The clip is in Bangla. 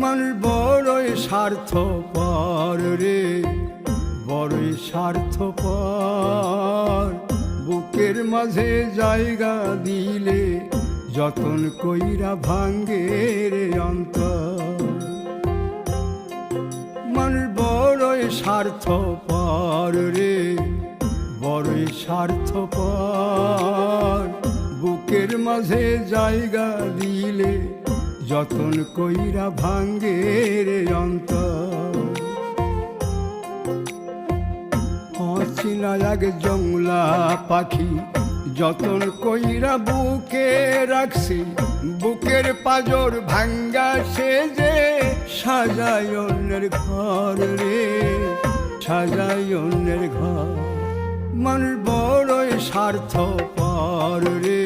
মানুষ বড়ই স্বার্থপর রে, বড়ই স্বার্থপর। বুকের মাঝে জায়গা দিলে যতন কইরা ভাঙ্গে রে অন্তর। মানুষ বড়ই স্বার্থপর রে, বড়ই স্বার্থপর। বুকের মাঝে জায়গা দিলে যতন কইরা ভাঙ্গে রে অন্তর। অচিনা এক জংলা পাখি যতন কইরা বুকে রাখছি, বুকের পাজর ভাঙ্গা সে যে সাজায় অন্যের ঘর রে, সাজায় অন্যের ঘর। মানুষ বড়ই স্বার্থপর রে,